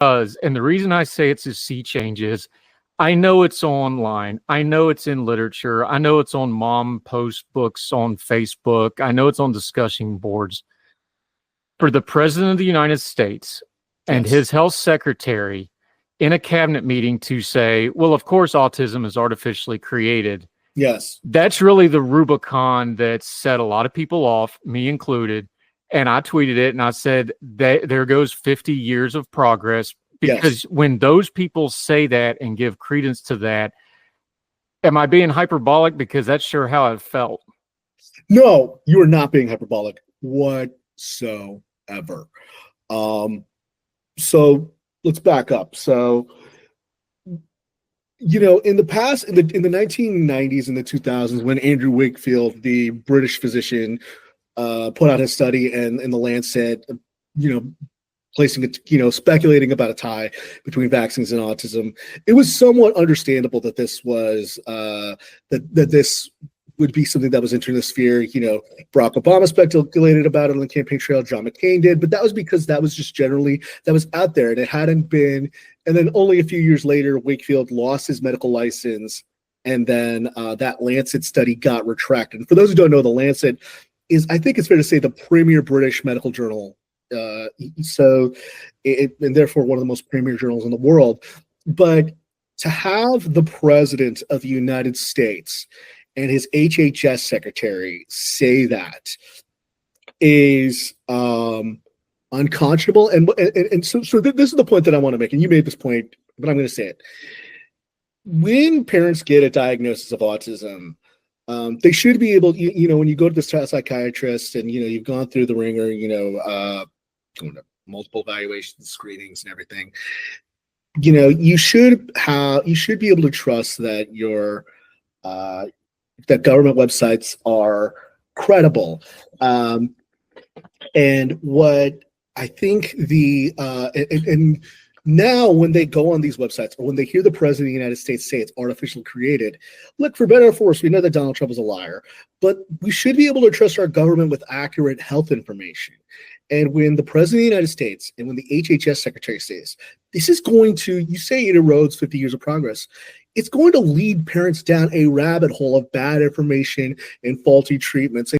does. And the reason I say it's a sea change is I know it's online. I know it's in literature. I know it's on mom post books on Facebook. I know it's on discussion boards. For the President of the United States and his health secretary in a cabinet meeting to say, well, of course, autism is artificially created. Yes. That's really the Rubicon that set a lot of people off, me included. And I tweeted it and I said, there goes 50 years of progress. Because when those people say that and give credence to that, am I being hyperbolic? Because that's sure how I felt. No, you are not being hyperbolic whatsoever. So let's back up. So, in the past, in the 1990s and the 2000s, when Andrew Wakefield, the British physician, put out his study and in the Lancet, placing it, speculating about a tie between vaccines and autism, it was somewhat understandable that this was that this would be something that was entering the sphere. Barack Obama speculated about it on the campaign trail. John McCain did, but that was because that was just generally that was out there, and it hadn't been. And then only a few years later, Wakefield lost his medical license, and then that Lancet study got retracted. And for those who don't know, the Lancet is, I think it's fair to say, the premier British medical journal. And therefore one of the most premier journals in the world. But to have the President of the United States and his HHS secretary say that is unconscionable. And so this is the point that I want to make. And you made this point, but I'm going to say it. When parents get a diagnosis of autism, they should be able, when you go to the psychiatrist and, you've gone through the ringer, multiple evaluations, screenings, and everything, you should be able to trust that that government websites are credible. And what I think and now when they go on these websites or when they hear the President of the United States say it's artificially created, look, for better or for worse, we know that Donald Trump is a liar, but we should be able to trust our government with accurate health information. And when the President of the United States and when the HHS Secretary says, this is going to, you say it erodes 50 years of progress, it's going to lead parents down a rabbit hole of bad information and faulty treatments.